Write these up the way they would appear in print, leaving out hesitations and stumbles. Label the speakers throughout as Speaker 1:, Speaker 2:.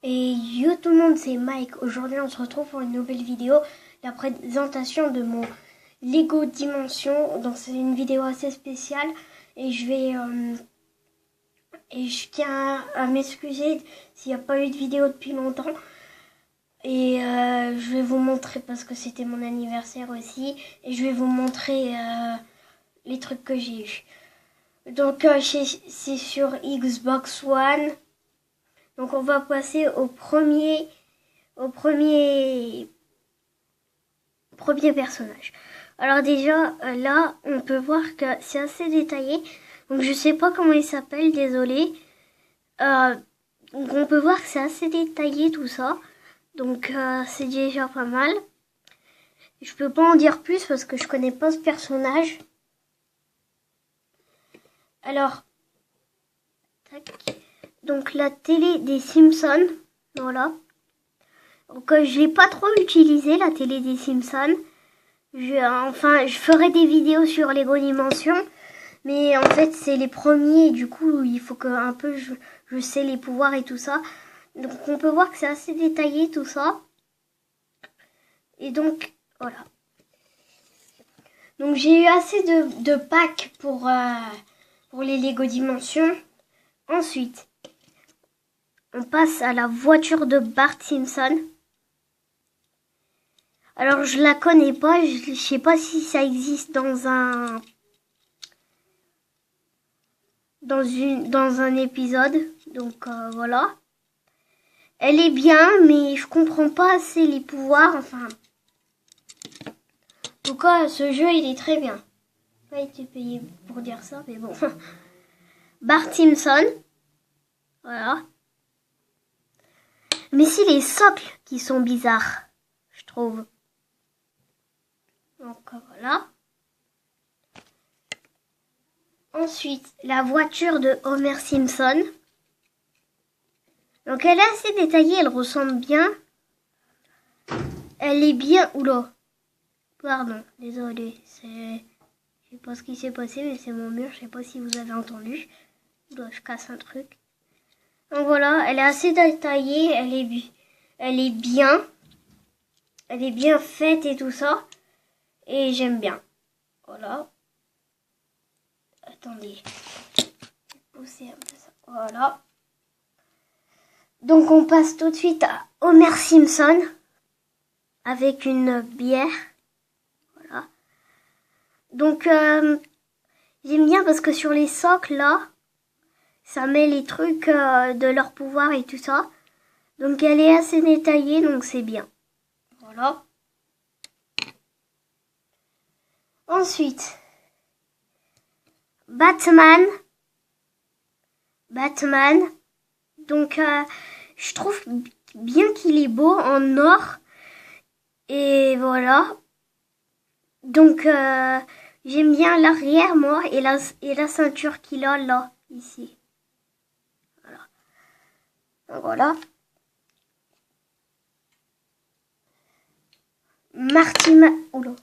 Speaker 1: Et yo tout le monde, c'est Mike. Aujourd'hui, on se retrouve pour une nouvelle vidéo, la présentation de mon Lego Dimension. Donc c'est une vidéo assez spéciale et je tiens à m'excuser s'il n'y a pas eu de vidéo depuis longtemps. Et je vais vous montrer parce que c'était mon anniversaire aussi. Et je vais vous montrer les trucs que j'ai eu. Donc c'est sur Xbox One. Donc on va passer au premier personnage. Alors déjà là on peut voir que c'est assez détaillé. Donc je sais pas comment il s'appelle, désolé. Donc on peut voir que c'est assez détaillé tout ça. Donc c'est déjà pas mal. Je peux pas en dire plus parce que je connais pas ce personnage. Alors, tac. Donc la télé des Simpsons, voilà. Donc je l'ai pas trop utilisé la télé des Simpsons. Je ferai des vidéos sur Lego Dimension, mais en fait c'est les premiers, du coup il faut que un peu je sais les pouvoirs et tout ça. Donc on peut voir que c'est assez détaillé tout ça. Et donc voilà. Donc j'ai eu assez de packs pour les Lego Dimension. Ensuite, on passe à la voiture de Bart Simpson. Alors je la connais pas, je sais pas si ça existe dans un épisode. Donc voilà. Elle est bien, mais je comprends pas assez les pouvoirs. Enfin, en tout cas, ce jeu il est très bien. Pas été payé pour dire ça, mais bon. Bart Simpson, voilà. Mais c'est les socles qui sont bizarres, je trouve. Donc voilà. Ensuite, la voiture de Homer Simpson. Donc elle est assez détaillée, elle ressemble bien. Elle est bien... Oula. Pardon, désolé. Je sais pas ce qui s'est passé, mais c'est mon mur. Je sais pas si vous avez entendu. Oula, je casse un truc. Donc voilà, elle est assez détaillée. Elle est bien. Elle est bien faite et tout ça. Et j'aime bien. Voilà. Attendez. Pousser un peu ça. Voilà. Donc on passe tout de suite à Homer Simpson. Avec une bière. Voilà. Donc j'aime bien parce que sur les socles là, ça met les trucs de leur pouvoir et tout ça. Donc elle est assez détaillée, donc c'est bien. Voilà. Ensuite, Batman. Donc je trouve bien qu'il est beau en or. Et voilà. Donc j'aime bien l'arrière moi et la ceinture qu'il a là, ici. Voilà. Donc, voilà. Oula.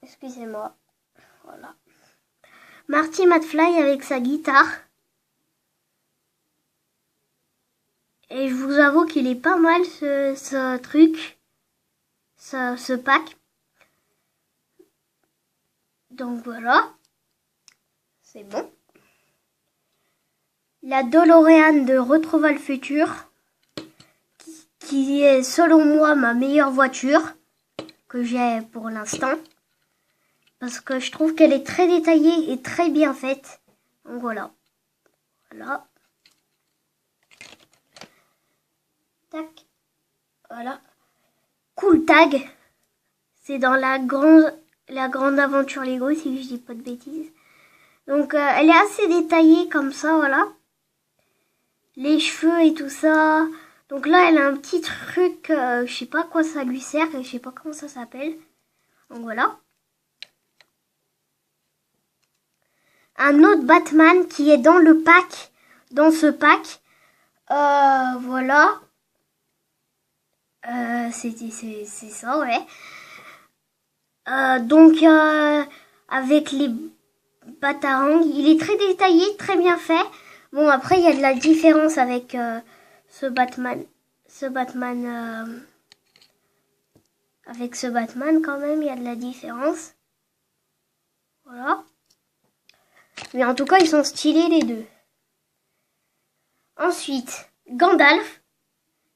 Speaker 1: Excusez-moi. Voilà. Marty McFly avec sa guitare. Et je vous avoue qu'il est pas mal ce truc. Ce pack. Donc voilà. C'est bon. La DeLorean de Retrouva le futur. Qui est selon moi ma meilleure voiture que j'ai pour l'instant. Parce que je trouve qu'elle est très détaillée et très bien faite. Donc voilà. Voilà. Tac. Voilà. Cool Tag. C'est dans la grande aventure Lego, si je dis pas de bêtises. Donc elle est assez détaillée comme ça, voilà. Les cheveux et tout ça. Donc là, elle a un petit truc, je sais pas à quoi ça lui sert, et je sais pas comment ça s'appelle. Donc voilà. Un autre Batman qui est dans le pack, dans ce pack. Voilà. C'est ça, ouais. Donc, avec les batarangs, il est très détaillé, très bien fait. Bon, après, il y a de la différence avec ce Batman. Avec ce Batman, quand même, il y a de la différence. Voilà. Mais en tout cas, ils sont stylés les deux. Ensuite, Gandalf,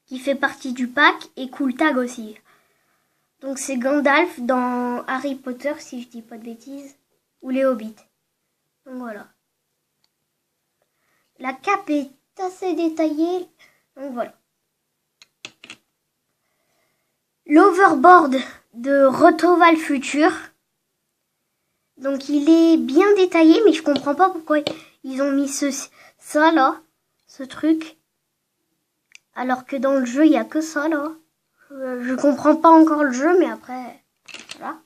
Speaker 1: qui fait partie du pack, et Cool Tag aussi. Donc c'est Gandalf dans Harry Potter, si je dis pas de bêtises, ou les Hobbits. Donc voilà. La cape est assez détaillée. Donc voilà. L'overboard de Retour le futur. Donc il est bien détaillé, mais je comprends pas pourquoi ils ont mis ça là, ce truc. Alors que dans le jeu, il y a que ça là. Je comprends pas encore le jeu, mais après, voilà.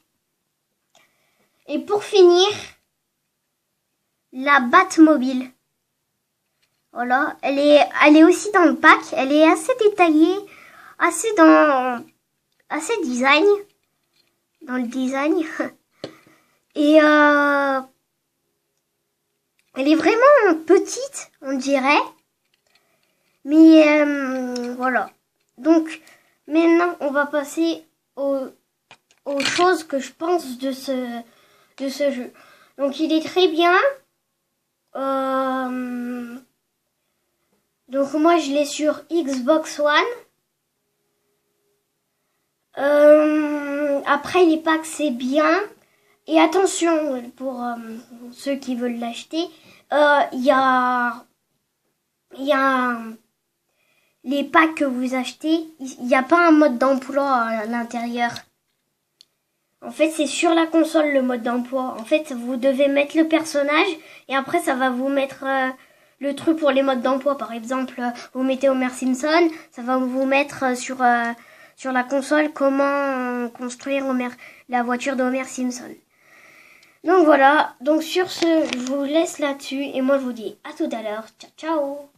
Speaker 1: Et pour finir, la Batmobile. Voilà, elle est aussi dans le pack. Elle est assez détaillée, assez design, dans le design. Et elle est vraiment petite, on dirait. Mais voilà. Donc maintenant, on va passer aux choses que je pense de ce jeu. Donc il est très bien. Donc moi je l'ai sur Xbox One. Après les packs c'est bien. Et attention pour ceux qui veulent l'acheter, il y a les packs que vous achetez, il n'y a pas un mode d'emploi à l'intérieur. En fait, c'est sur la console le mode d'emploi. En fait, vous devez mettre le personnage et après ça va vous mettre le truc pour les modes d'emploi. Par exemple, vous mettez Homer Simpson, ça va vous mettre sur la console comment construire la voiture d'Homer Simpson. Donc voilà, donc sur ce, je vous laisse là-dessus et moi je vous dis à tout à l'heure. Ciao ciao.